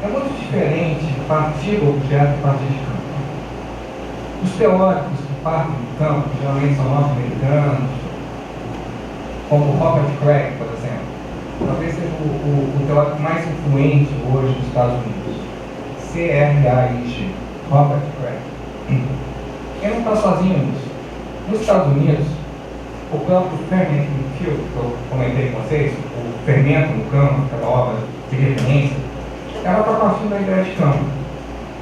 é muito diferente de partido-objeto e partido-campo. Os teóricos que partem do campo, geralmente são norte-americanos, como Robert Craig, por exemplo. Talvez seja o teórico mais influente hoje nos Estados Unidos. C-R-A-I-G, Robert Craig. Ele não está sozinho nisso. Nos Estados Unidos, o próprio Ferment Field, que eu comentei com vocês, o fermento no campo, aquela obra de referência, ela está partindo da ideia de campo.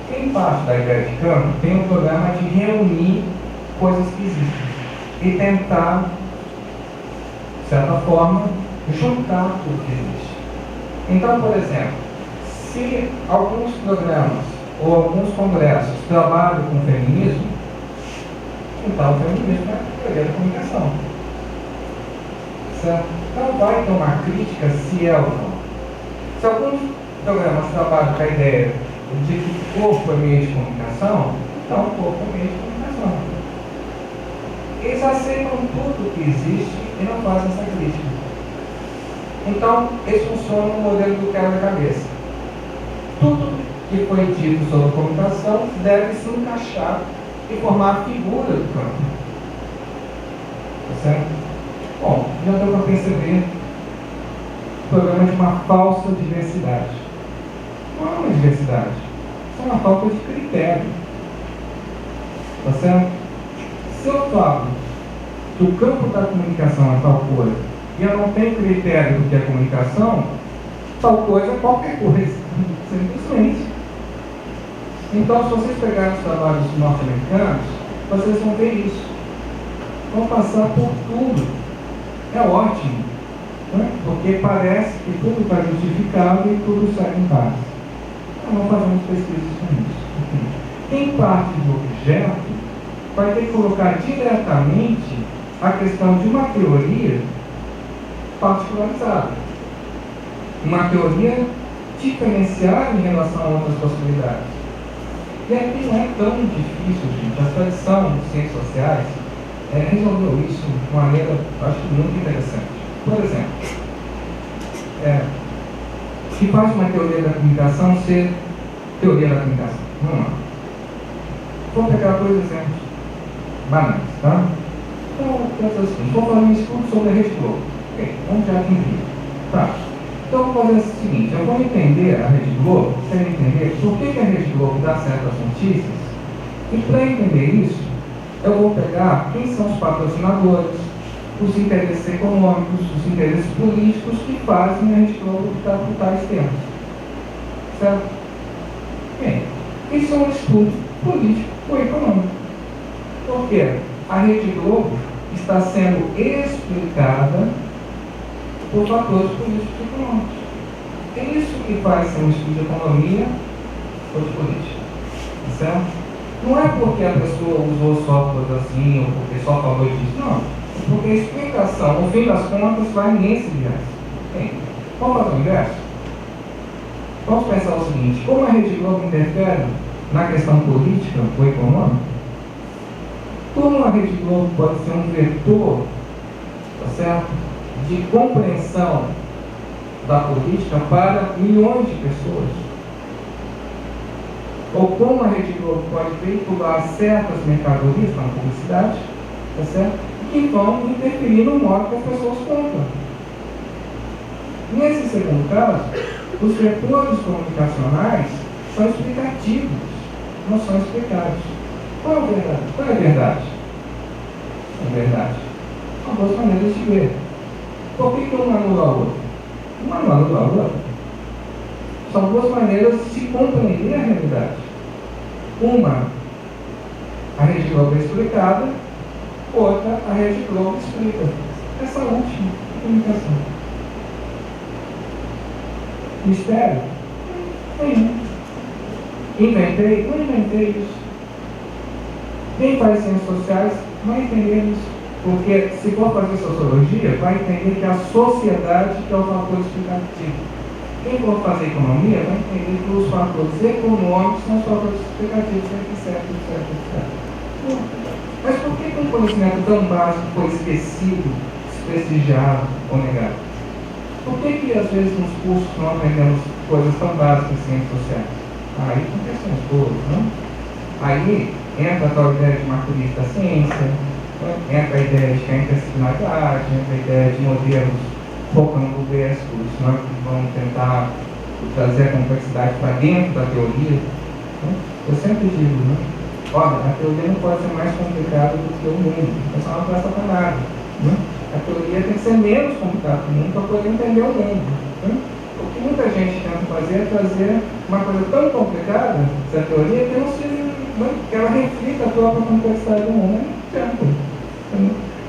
Quem parte da ideia de campo tem um programa de reunir coisas que existem e tentar, de certa forma, juntar tudo que existe. Então, por exemplo, se alguns programas ou alguns congressos trabalham com feminismo, então o feminismo é a teoria da comunicação. Certo? Não vai ter uma crítica se é ou não. Se alguns programas trabalham com a ideia de que o corpo é meio de comunicação, então o corpo é meio de comunicação. Eles aceitam tudo que existe e não fazem essa crítica. Então, eles funcionam no modelo do quebra-cabeça. Tudo que foi dito sobre comunicação deve se encaixar e formar a figura do campo. Tá certo? Bom, já deu para perceber o programa de uma falsa diversidade. Não é uma diversidade, isso é uma falta de critério. Tá certo? Se eu falo que o campo da comunicação é tal coisa e eu não tenho critério do que é comunicação, tal coisa é qualquer coisa, simplesmente. Então, se vocês pegarem os trabalhos norte-americanos, vocês vão ver isso. Vão passar por tudo. É ótimo, né? Porque parece que tudo está justificado e tudo sai em paz. Não fazemos pesquisas com isso. Quem parte do objeto vai ter que colocar diretamente a questão de uma teoria particularizada. Uma teoria diferenciada em relação a outras possibilidades. E aqui não é tão difícil, gente. A tradição de ciências sociais resolveu isso de uma maneira, acho que muito interessante. Por exemplo, que faz uma teoria da comunicação ser teoria da comunicação. Vamos lá. Vou pegar dois exemplos banais, tá? Então, vou fazer um estudo sobre a Rede Globo. Ok, vamos já aqui. Tá. Então, vou fazer o seguinte, eu vou entender a Rede Globo, sem entender por que a Rede Globo dá certas notícias, e para entender isso, eu vou pegar quem são os patrocinadores, os interesses econômicos, os interesses políticos que fazem a Rede Globo optar por tais termos. Certo? Bem, isso é um estudo político ou econômico. Porque a Rede Globo está sendo explicada por fatores políticos e econômicos. É isso que faz ser um estudo de economia ou de política. Certo? Não é porque a pessoa usou software assim, ou porque só falou disso, não. É porque a explicação, no fim das contas, vai nesse viés. Bem, vamos fazer o inverso? Vamos pensar o seguinte, como a Rede Globo interfere na questão política ou econômica, como a Rede Globo pode ser um vetor, tá certo, de compreensão da política para milhões de pessoas? Ou como a Rede Globo pode veicular certas mercadorias na publicidade, tá certo, que vão interferir no modo que as pessoas compram. Nesse segundo caso, os vetores comunicacionais são explicativos, não são explicados. Qual é a verdade? Qual é a verdade? A verdade. São duas maneiras de ver. Por que um anula a outra? Uma não anula a outra. São duas maneiras de se compreender a realidade. Uma, a Rede Globo é explicada, outra, a Rede Globo explica. Essa última comunicação. Mistério? Nenhum. Inventei? Não inventei isso. Quem faz ciências sociais vai entender isso. Porque se for fazer sociologia, vai entender que a sociedade é o fator explicativo. Quem for fazer economia vai entender que os fatores econômicos são os fatores explicativos, etc. Mas por que um conhecimento tão básico foi esquecido, desprestigiado ou negado? Por que às vezes nos cursos não aprendemos coisas tão básicas em ciências sociais. Aí são questões todas, né? Aí entra a tal ideia de maturidade da ciência, né? Entra a ideia de interdisciplinaridade, entra a ideia de modelos focambulescos, né? Que vão tentar trazer a complexidade para dentro da teoria. Né? Eu sempre digo, né? Olha, a teoria não pode ser mais complicada do que o mundo, é só não presta para nada. Né? A teoria tem que ser menos complicada que o mundo para poder entender o mundo. Né? O que muita gente tenta fazer é trazer uma coisa tão complicada, essa teoria, que, não se, que ela reflita a própria complexidade do mundo. Não adianta.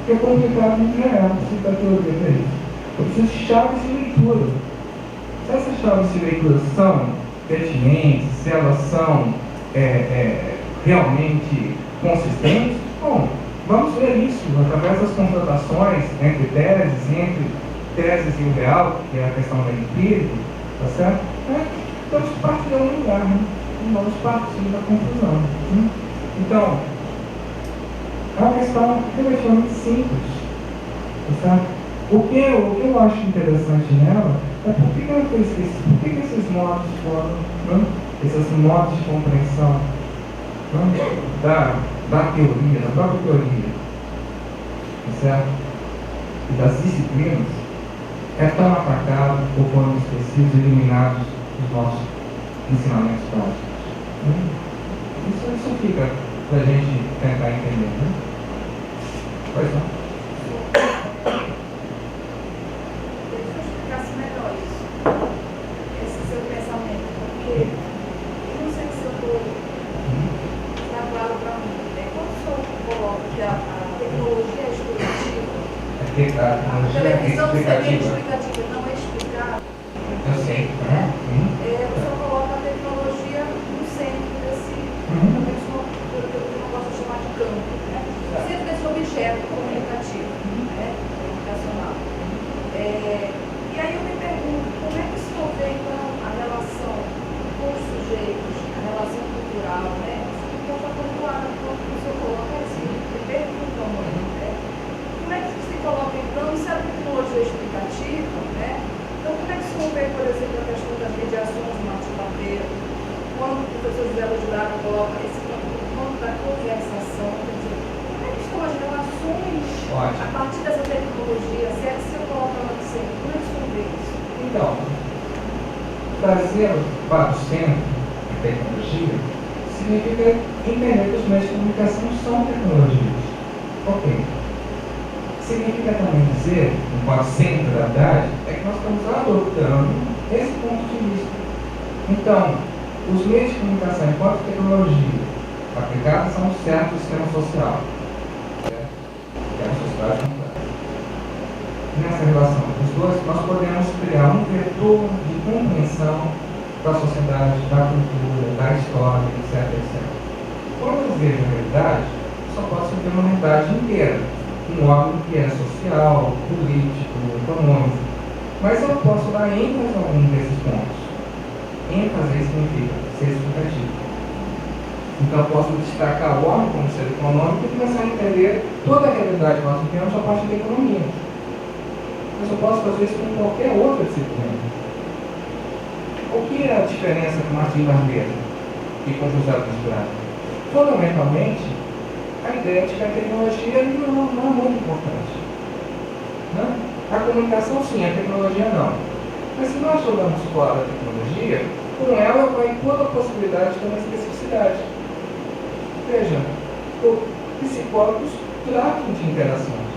Porque complicado não é, eu preciso da teoria para isso. Eu preciso de chaves de leitura. Se essas chaves de leitura são pertinentes, se elas são realmente consistentes, bom, vamos ver isso através das confrontações entre teses e o real, que é a questão da empírica, tá certo? Vamos partir de um lugar, né? E vamos partir da conclusão. Né? Então, é uma questão relativamente simples, tá certo? O que eu acho interessante nela é por que ela foi esquecida, por que esses modos foram, né? Esses modos de compreensão, né? da teoria, da própria teoria, tá certo? E das disciplinas, é tão atacado ou foram esquecidos, eliminados dos nossos ensinamentos práticos. Né? Isso fica para a gente tentar entender. Né? Pois não? Deixa eu explicasse melhor isso, esse seu pensamento, porque eu não sei se eu estou claro para mim. Quando o senhor coloca que a tecnologia é explicativa, a televisão seria explicativa, não é explicar. Eu sei. O senhor coloca a tecnologia no centro desse, eu não gosto de chamar de campo, né? No centro desse objeto comunicativo, né? Comunicacional. E aí eu me pergunto, como é que o senhor vê então a relação com os sujeitos, a relação cultural, né? Então, quando o senhor coloca assim, me perguntam muito, né? Como é que se coloca então, se a tecnologia é explicativa, né? Então, como é que o senhor vê, por exemplo, a questão das mediações no Martin, quando o professor José Lugaro coloca esse ponto da conversação, quer dizer, como é que estão as relações a partir dessa tecnologia, se é que o senhor coloca lá no centro, como é que o senhor vê isso? Então, trazer para o centro a tecnologia significa entender que os meios de comunicação são tecnologias. Ok. Significa também dizer, enquanto centro da verdade, é que nós estamos adotando esse ponto de vista. Então, os meios de comunicação enquanto tecnologia aplicados são um certo sistema social. Certo? Que é a sociedade completa. Nessa relação dos dois, nós podemos criar um vetor de compreensão da sociedade, da cultura, da história, etc, etc. Quando eu vejo a realidade, só posso ver uma realidade inteira, um órgão que é social, político, econômico. Mas eu posso dar ênfase a algum desses pontos. ênfase significa ser explicativo. Então eu posso destacar o homem como ser econômico e começar a entender toda a realidade que nós vivemos a partir da economia. Mas eu posso fazer isso com qualquer outra disciplina. O que é a diferença com Martim Barbeiro e com José Luiz Braga? Fundamentalmente, a ideia de que a tecnologia não é muito importante. Né? A comunicação sim, a tecnologia não. Mas se nós jogamos fora a tecnologia, com ela vai toda a possibilidade de ter uma especificidade. Veja, psicólogos tratam de interações.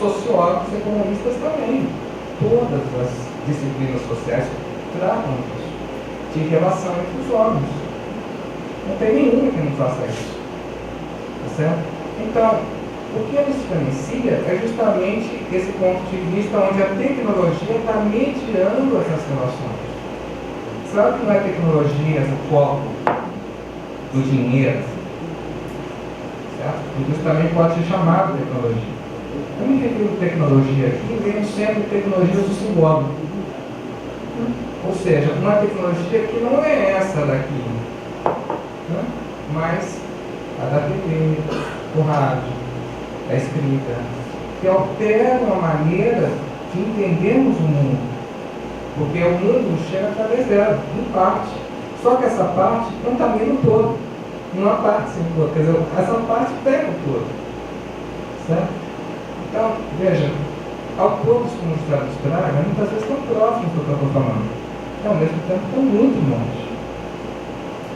Sociólogos, economistas também. Todas as disciplinas sociais tratam disso, de relação entre os homens. Não tem nenhuma que não faça isso. Tá certo? Então, o que nos diferencia é justamente esse ponto de vista onde a tecnologia está mediando essas relações. Claro que não é tecnologia no foco do dinheiro, certo? Porque isso também pode ser chamado de tecnologia. Eu me refiro a tecnologia aqui, vem sendo tecnologias do simbólico. Ou seja, uma tecnologia que não é essa daqui, né? Mas a da TV, o rádio, a escrita, que alteram a maneira de entendermos o mundo. Porque o mundo chega através dela, em parte. Só que essa parte contamina o todo. Não há parte sem o todo. Quer dizer, essa parte pega o todo. Certo? Então, veja, autores como Gustavo Sprague, muitas vezes estão próximos do que eu estou falando. E ao mesmo tempo estão muito longe.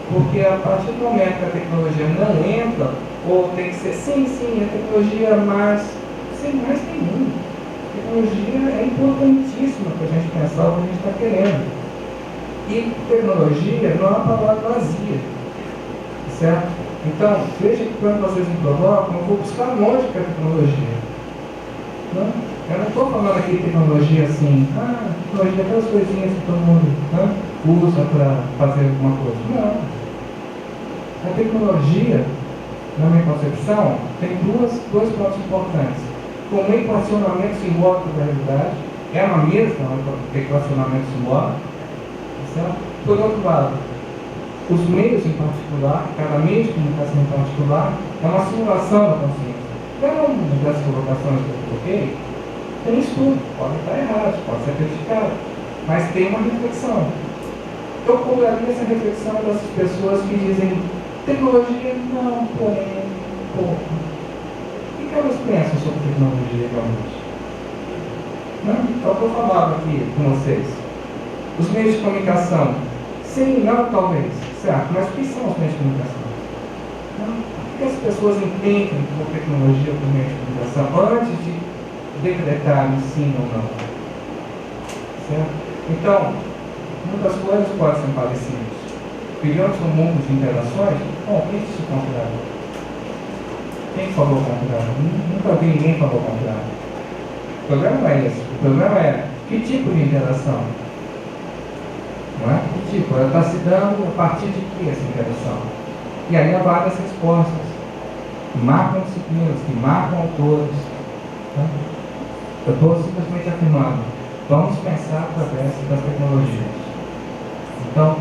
Porque a partir do momento que a tecnologia não entra, ou tem que ser, sim, a tecnologia mais, sim, mais tem mundo. A tecnologia é importantíssima para a gente pensar o que a gente está querendo. E tecnologia não é uma palavra vazia. Certo? Então, veja que quando vocês me provocam, eu vou buscar longe que é tecnologia. Não? Eu não estou falando aqui de tecnologia assim, tecnologia é aquelas coisinhas que todo mundo usa para fazer alguma coisa. Não. A tecnologia, na minha concepção, tem dois pontos importantes. Como equacionamento simbólico da realidade, é uma mesma equacionamento simbólico, certo? Por outro lado, os meios em particular, cada meio de comunicação em particular, é uma simulação da consciência. Cada uma das colocações que eu coloquei tem estudo, pode estar errado, pode ser criticado, mas tem uma reflexão. Eu cobraria essa reflexão dessas pessoas que dizem tecnologia não, porém, pouco. O que elas pensam sobre tecnologia realmente? É o que eu falava aqui com vocês. Os meios de comunicação, sim, não, talvez, certo, mas o que são os meios de comunicação? O que as pessoas entendem por tecnologia como meio de comunicação antes de decretarem sim ou não? Certo? Então, muitas coisas podem ser parecidas. Vivemos um mundo de interações. Bom, quem disse o contrário? Quem falou o contrário? Nunca vi ninguém falar o contrário. O problema não é esse. O problema é que tipo de interação? Não é? Que tipo? Ela está se dando a partir de que essa interação? E aí há várias respostas. Que marcam disciplinas, que marcam autores. Tá? Eu estou simplesmente afirmando. Vamos pensar através das tecnologias. Então,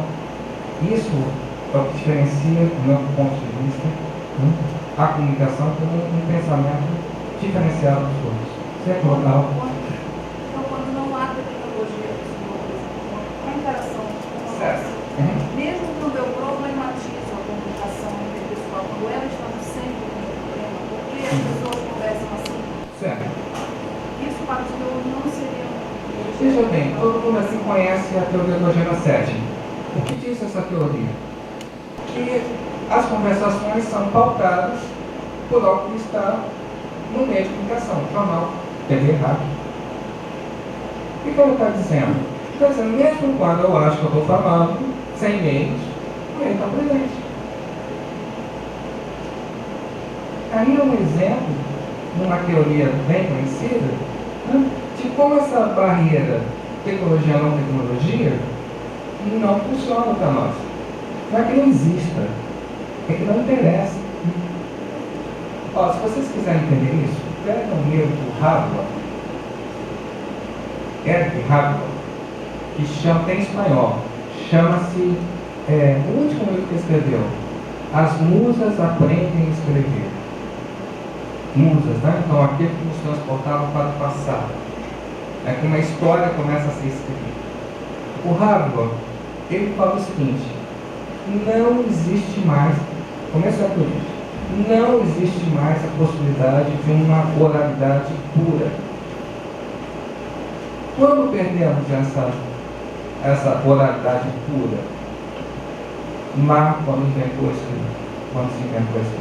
isso é o que diferencia, do meu ponto de vista, a comunicação como um pensamento diferenciado dos outros. Você é colocar Então, quando não há tecnologia, a interação com a certo. Mesmo quando eu problematizo a comunicação interpessoal, quando ela está no centro do problema, por que as pessoas conversam assim? Certo. Isso para o senhor não seria Veja bem, todo mundo assim conhece a teoria do Agenda 7. O que diz essa teoria? Que as conversações são pautadas por algo que está no meio de comunicação, jornal, TV, rádio. O que ela está dizendo? Está dizendo, mesmo quando eu acho que eu estou falando, sem meios, o meio está presente. Aí é um exemplo, numa teoria bem conhecida, de como essa barreira tecnologia ou não tecnologia não funciona para nós. Não é que não exista, é que não interessa. Ó, se vocês quiserem entender isso, pega um livro do Hagel, Eric Hagel, que chama, tem em espanhol, chama-se, o último livro que ele escreveu, As Musas Aprendem a Escrever. Musas, né? Então aquilo que nos transportava para o passado. É que uma história começa a ser escrita. O Hagel, ele fala o seguinte: não existe mais, começa por isso, não existe mais a possibilidade de uma oralidade pura. Quando perdemos essa oralidade pura? Lá quando inventou isso, quando se inventou isso,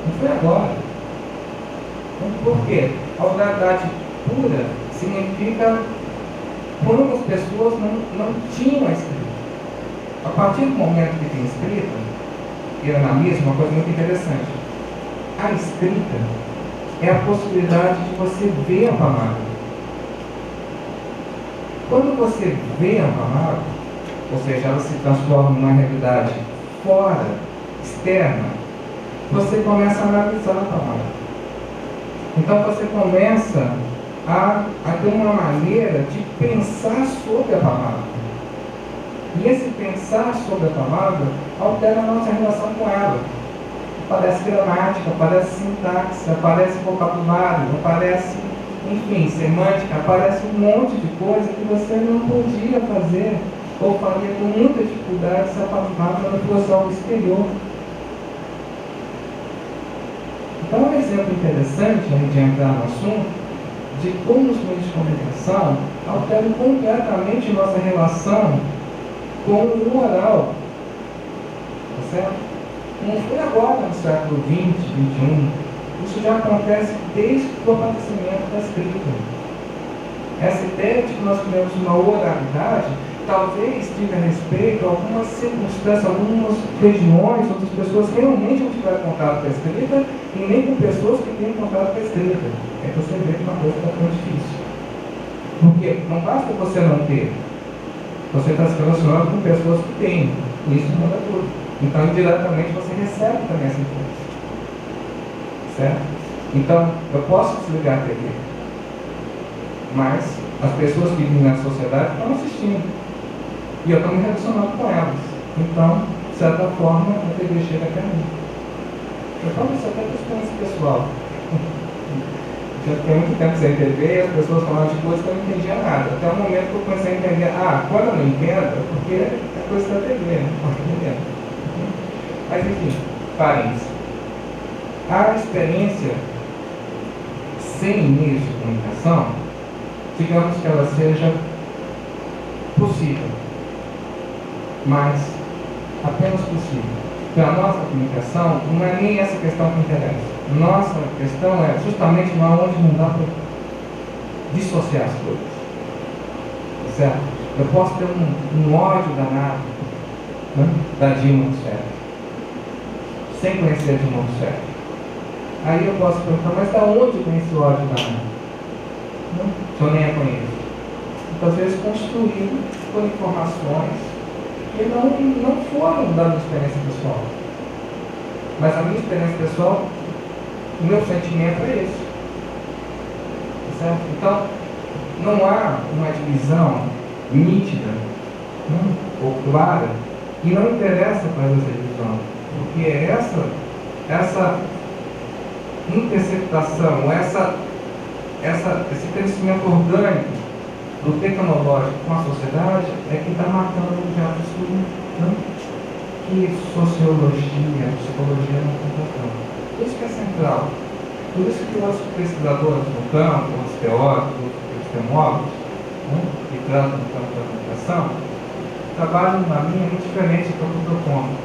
não foi agora. Então, por quê? A oralidade pura significa quando as pessoas não tinham a escrita. A partir do momento que tem escrita, e analismo, uma coisa muito interessante. A escrita é a possibilidade de você ver a palavra. Quando você vê a palavra, ou seja, ela se transforma numa realidade fora, externa, você começa a analisar a palavra. Então você começa a ter uma maneira de pensar sobre a palavra. E esse pensar sobre a palavra altera a nossa relação com ela. Aparece gramática, aparece sintaxe, aparece vocabulário, aparece enfim, semântica, aparece um monte de coisa que você não podia fazer ou faria com muita dificuldade se a fosse algo exterior. Então, um exemplo interessante, antes de entrar no assunto, de como os meios de comunicação alteram completamente nossa relação com o oral. Tá certo? Não foi agora no século XX, XXI. Isso já acontece desde o aparecimento da escrita. Essa ideia de que nós temos uma oralidade talvez diga respeito a algumas circunstâncias, algumas regiões onde as pessoas realmente não tiveram contato com a escrita e nem com pessoas que têm contato com a escrita. É que você vê que uma coisa está tão difícil. Porque não basta você não ter, você está se relacionando com pessoas que têm. Isso muda tudo. Então, indiretamente, você recebe também essa influência. Certo? Então, eu posso desligar a TV, mas as pessoas que vivem na sociedade estão assistindo. E eu estou me relacionando com elas. Então, de certa forma, a TV chega até mim. Eu falo isso até por experiência pessoal. Já fiquei muito tempo sem TV e as pessoas falavam de coisas que eu não entendia nada. Até o momento que eu comecei a entender, quando eu não entendo, é porque é coisa da TV, não posso entender. Mas enfim, parênteses. A experiência sem meios de comunicação, digamos que ela seja possível, mas apenas possível. Porque a nossa comunicação não é nem essa questão que interessa. Nossa questão é justamente onde não dá para dissociar as coisas. Certo? Eu posso ter um ódio danado, né, da Dilma Rousseff, sem conhecer a Dilma Rousseff. Aí eu posso perguntar, mas da onde vem esse ódio danado? Se eu nem a conheço. Muitas vezes construído por informações que não foram da minha experiência pessoal. Mas a minha experiência pessoal, o meu sentimento é esse. Certo? Então, não há uma divisão nítida, ou clara, e não interessa para essa divisão, porque essa interceptação, esse crescimento orgânico do tecnológico com a sociedade é que está marcando já o estudo, que sociologia, psicologia não está tratando. Por isso que é central. Por isso que os pesquisadores no campo, os teóricos, os epistemólogos, que tratam do campo da comunicação, trabalham numa linha muito diferente do que eu proponho.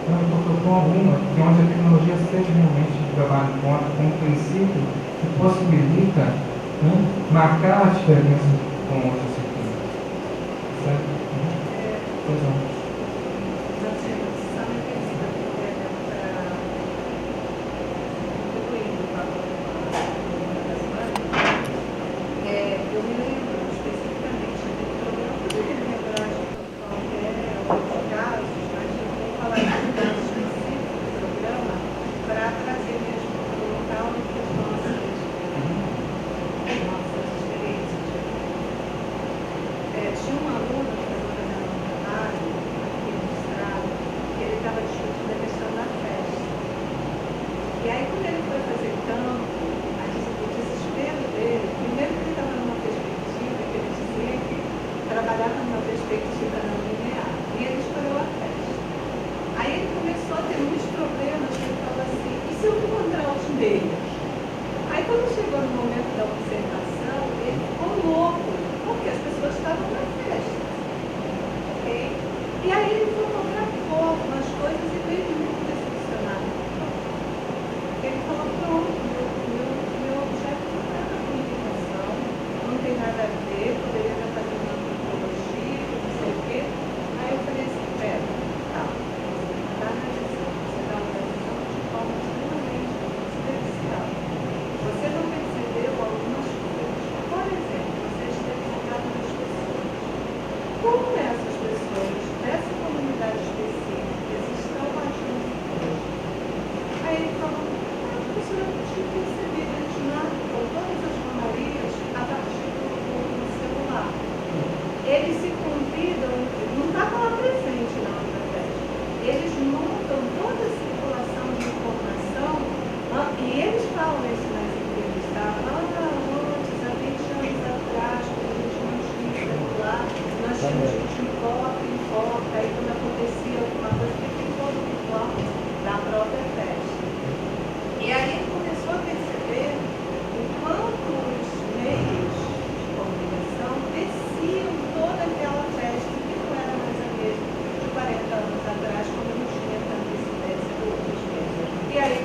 Então, eu proponho uma que onde a tecnologia seja realmente um trabalho em conta, com um princípio que possibilita marcar a diferença com outras disciplinas. Certo? Pois não. Tinha uma aluna que fazia um trabalho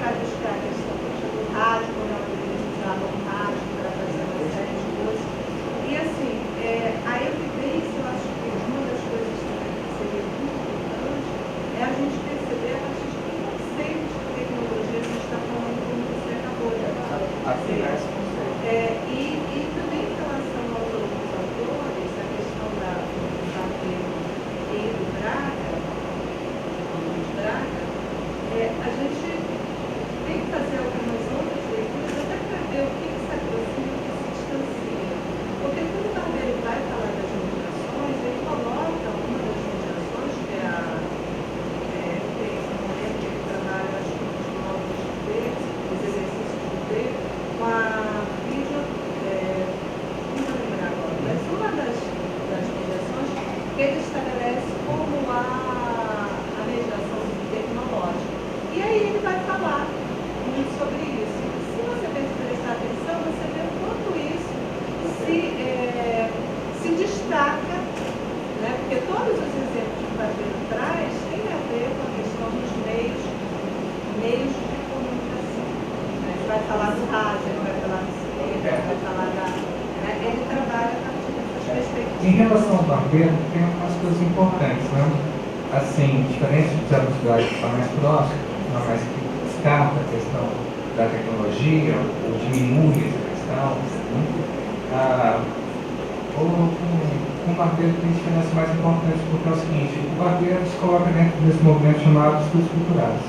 vai buscar a questão do rádio, quando ela deveria usar o rádio para fazer uma série de coisas. E assim, a evidência, eu acho que uma das coisas também que seria muito importante é a gente perceber a partir de que conceito de tecnologia a gente está falando, como você acabou de falar. E também em relação aos outros autores, a questão da e do Braga, a gente tem que fazer algumas outras leituras até para ver o que se aproxima e o que se distancia. Porque quando o Barbeiro vai falar das mediações, ele coloca uma das mediações, que é a mulher que ele trabalha, acho que nos modos de ver, os exercícios de ver, com a vídeo, não vou lembrar agora, mas uma das mediações que ele estabelece como a mediação tecnológica. E aí ele vai falar muito sobre isso. E se você prestar atenção, você vê o quanto isso se destaca, né? Porque todos os exemplos que o Barbeiro traz têm a ver com a questão dos meios de comunicação. Né? Ele vai falar do rádio, ele vai falar do cinema, ele vai falar da... Ele trabalha a partir dessas perspectivas. Em relação ao Barbeiro, tem algumas coisas importantes, né? Assim, diferente dos Zé que está mais próximo, mas que descarta a questão da tecnologia, ou diminui essa questão, com o Barbeiro tem diferença mais importante, porque é o seguinte: o Barbeiro se coloca dentro desse movimento chamado estudos culturais.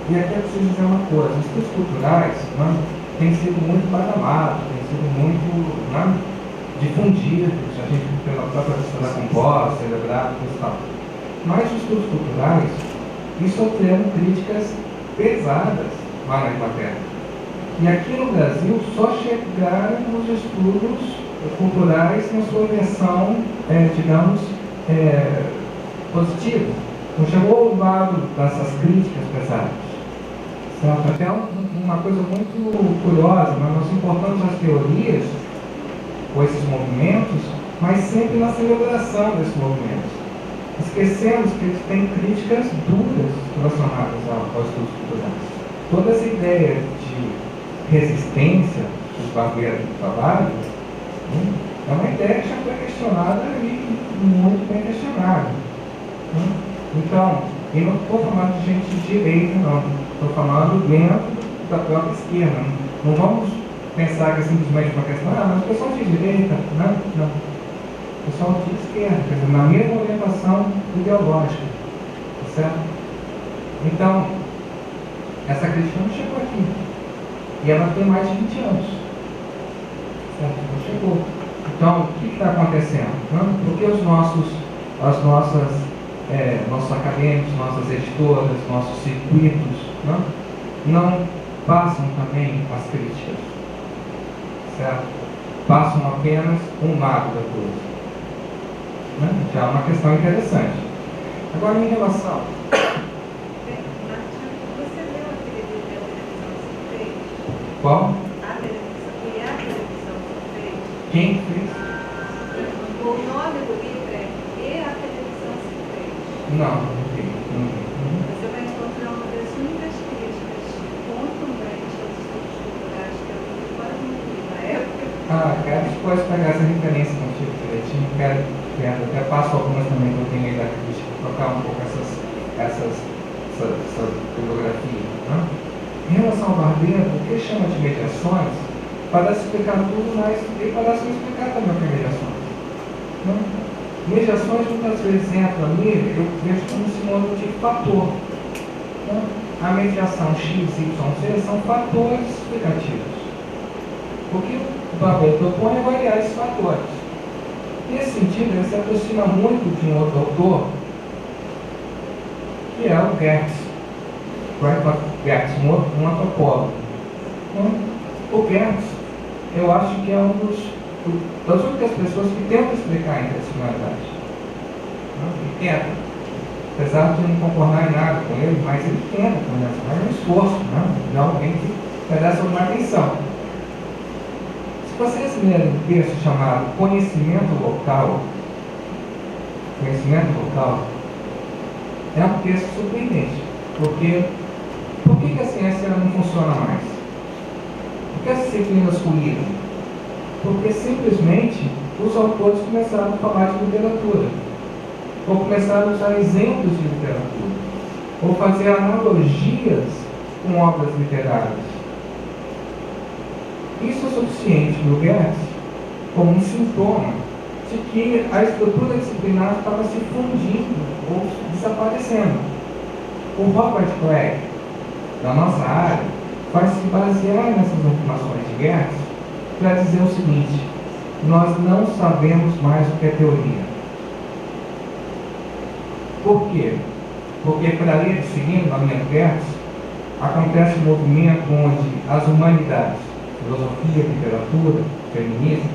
E aqui eu preciso dizer uma coisa: os estudos culturais, né, têm sido muito badalados, têm sido muito, né, difundidos, a gente pela própria questão da composta, celebrado e tal. Mas os estudos culturais, isso sofreram críticas pesadas lá na Inglaterra. E aqui no Brasil só chegaram os estudos culturais na sua versão, digamos, positiva. Não chegou ao lado dessas críticas pesadas. Certo? Até uma coisa muito curiosa, nós importamos as teorias ou esses movimentos, mas sempre na celebração desses movimentos. Esquecemos que eles têm críticas duras relacionadas aos estudos culturais. Toda essa ideia de resistência dos barbeiros do trabalho é uma ideia que já foi questionada e muito bem questionada. Então, eu não estou falando de gente de direita, não. Estou falando dentro da própria esquerda. Não vamos pensar que é simplesmente uma questão, mas o pessoal de direita, não. O pessoal de esquerda, quer dizer, na mesma orientação ideológica, certo? Então, essa crítica não chegou aqui. E ela tem mais de 20 anos. Certo? Não chegou. Então, o que está acontecendo? Porque nossos acadêmicos, nossas editoras, nossos circuitos, não passam também as críticas, certo? Passam apenas um lado da coisa. Já é uma questão interessante. Agora, em relação... Você leu aquele livro da televisão que fez? Qual? A televisão que fez? Quem fez? O nome do livro é E a Televisão Se Fez. Não vi. Você vai encontrar uma das únicas críticas contundentes aos estudos culturais que eu vi quase não vi na época. Quero depois pegar essa referência contigo direitinho. Até passo algumas também que eu tenho aí da crítica, trocar um pouco essa bibliografia. Em relação ao Barbeiro, o que ele chama de mediações, parece explicar tudo, mas ele parece não explicar também o que é mediações. Mediações muitas vezes entram ali, eu vejo como sinônimo de fator. A mediação X, Y, Z são fatores explicativos. O que o Barbeiro propõe é variar esses fatores. Nesse sentido, ele se aproxima muito de um outro autor, que é o Gertz, um antropólogo. O Gertz, eu acho que é das únicas pessoas que tentam explicar a interseccionalidade. Ele tenta, apesar de não concordar em nada com ele, mas ele tenta, faz um esforço, de alguém que merece alguma atenção. Se vocês lerem um texto chamado Conhecimento Local, é um texto surpreendente, porque Por que a ciência não funciona mais? Por que as disciplinas ruíram? Porque simplesmente os autores começaram a falar de literatura, ou começaram a usar exemplos de literatura, ou fazer analogias com obras literárias. Isso é suficiente no Goethe como um sintoma de que a estrutura disciplinar estava se fundindo ou desaparecendo. O Robert Craig, da nossa área, vai se basear nessas afirmações de Goethe para dizer o seguinte: nós não sabemos mais o que é teoria. Por quê? Porque, para ele, seguindo a linha Goethe, acontece um movimento onde as humanidades, filosofia, literatura, feminista,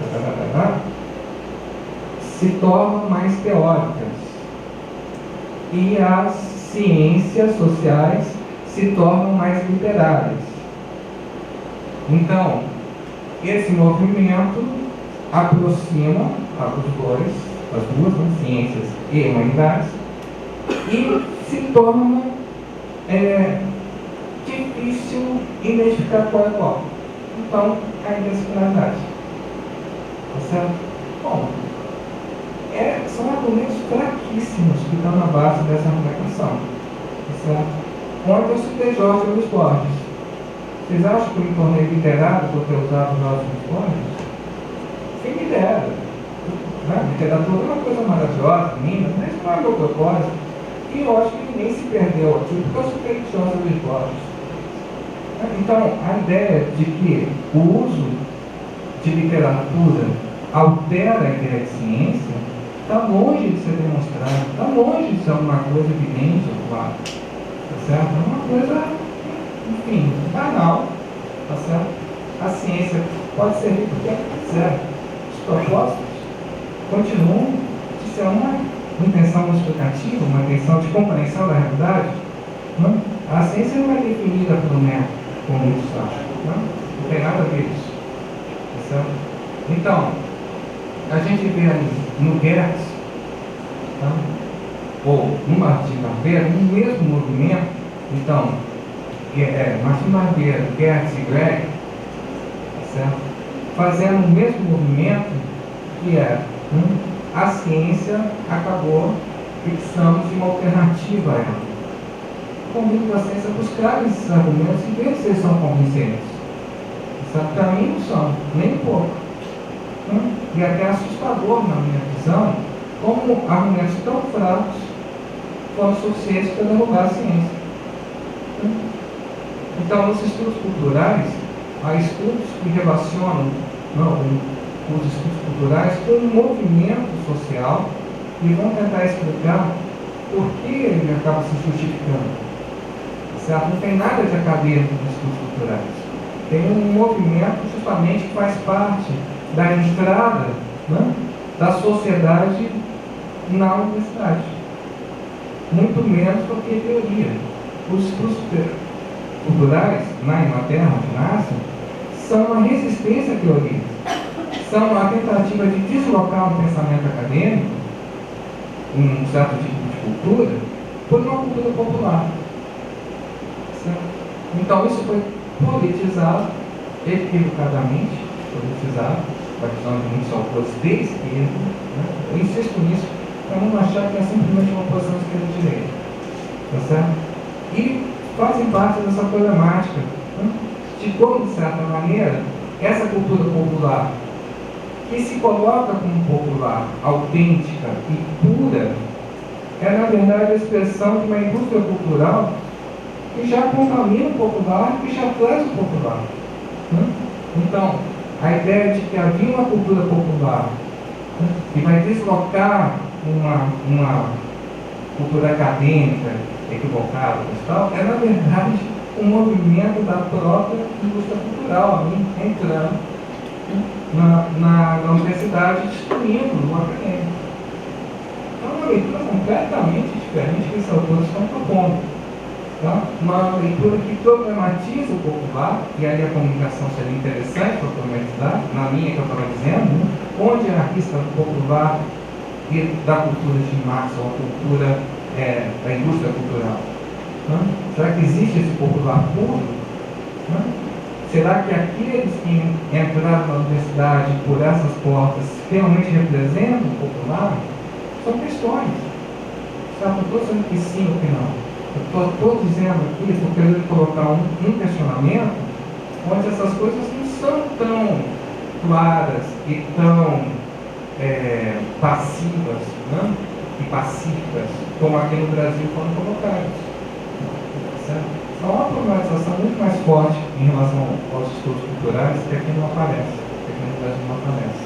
se tornam mais teóricas e as ciências sociais se tornam mais literárias. Então, esse movimento aproxima as duas, né, ciências e humanidades, e se torna difícil identificar qual é qual. Então, a interdisciplinaridade. Tá certo? Bom, são argumentos fraquíssimos que estão na base dessa argumentação. Tá certo? Ontem eu citei Jorge Luiz Borges. Vocês acham que eu me tornei literário por ter usado Jorge Luiz Borges? Quem me dera. Literatura é uma coisa maravilhosa, linda, mas não é meu propósito. E eu acho que ninguém se perdeu aqui porque eu citei Jorge Luiz Borges. Então, a ideia de que o uso de literatura altera a ideia de ciência está longe de ser demonstrado, está longe de ser uma coisa evidente, claro. Tá certo? É uma coisa, enfim, banal. Tá certo? A ciência pode servir para o que ela quiser. Os propósitos continuam de ser uma intenção explicativa, uma intenção de compreensão da realidade. Não? A ciência não é definida por um método, como muitos acham. Não tem nada a ver isso. Tá certo? Então, a gente vê ali no Goethe, tá? Ou no Martim Barbeiro, no mesmo movimento. Então, Martim Barbeiro, Goethe e Craig, tá certo? Fazendo o mesmo movimento que a ciência acabou fixando uma alternativa a ela. Convido a ciência a buscar esses argumentos e ver se eles são convincentes. Para mim não são, nem um pouco. E é até assustador, na minha visão, como argumentos tão fracos foram suficientes para derrubar a ciência. Então, nos estudos culturais, há estudos que relacionam os estudos culturais com um movimento social e vão tentar explicar por que ele acaba se justificando. Certo? Não tem nada de acadêmico nos estudos culturais. Tem um movimento justamente que faz parte da entrada, né, da sociedade na universidade. Muito menos do que teoria. Os estudos culturais, na Inglaterra, onde nascem, são uma resistência à teoria. São uma tentativa de deslocar um pensamento acadêmico, um certo tipo de cultura, por uma cultura popular. Então isso foi politizado, equivocadamente politizado, a visão de muitos autores de esquerda. Eu insisto nisso para não achar que é simplesmente uma posição de esquerda e direita. Tá certo? E fazem parte dessa problemática, de como, de certa maneira, essa cultura popular, que se coloca como popular, autêntica e pura, é na verdade a expressão de uma indústria cultural que já contamina o popular, que já traz o popular. Então, a ideia de que havia uma cultura popular que vai deslocar uma cultura acadêmica equivocada e tal, é na verdade um movimento da própria indústria cultural entrando na universidade, destruindo o acadêmico. Então, é uma leitura completamente diferente que esses autores estão propondo. Tá? Uma leitura que problematiza o popular, e aí a comunicação seria interessante para problematizar, na linha que eu estava dizendo, onde a artista do popular e da cultura de Marx, ou a cultura da indústria cultural. Né? Será que existe esse popular puro? Né? Será que aqueles que entraram na universidade por essas portas realmente representam o popular? São questões. Não estou dizendo que sim ou que não. Estou dizendo aqui, estou querendo colocar um questionamento onde essas coisas não são tão claras e tão passivas, né? E pacíficas como aqui no Brasil foram colocadas. Certo? Há uma problematização muito mais forte em relação aos estudos culturais que aqui não aparece, que aqui no Brasil não aparece.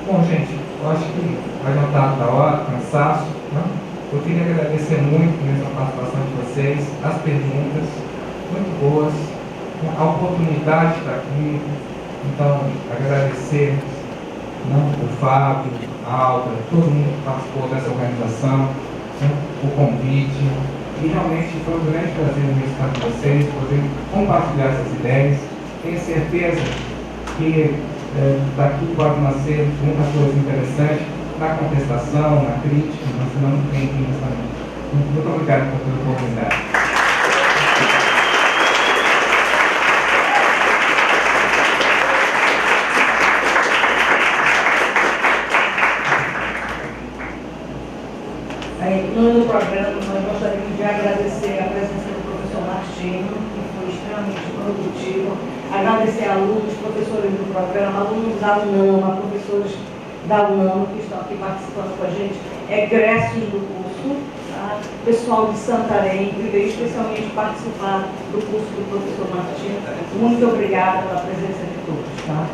Bom, gente, eu acho que adiantado da hora, cansaço, né? Eu queria agradecer muito mesmo a participação de vocês, as perguntas, muito boas, a oportunidade de estar aqui. Então, agradecer, né, o Fábio, a Alda, todo mundo que participou dessa organização, né, o convite. E realmente foi um grande prazer estar com vocês, poder compartilhar essas ideias. Tenho certeza que daqui pode nascer muita coisa interessante na contestação, na crítica, nós seremos muito bem-vindos também. Muito obrigado por toda a oportunidade. No nome do programa, nós gostaríamos de agradecer a presença do professor Martinho, que foi extremamente produtivo, agradecer a alunos, professores do programa, alunos da UNAMA, professores da UNAMA que estão aqui participando com a gente, egressos do curso, tá? Pessoal de Santarém, que veio especialmente participar do curso do professor Martinho. Muito obrigada pela presença de todos. Tá?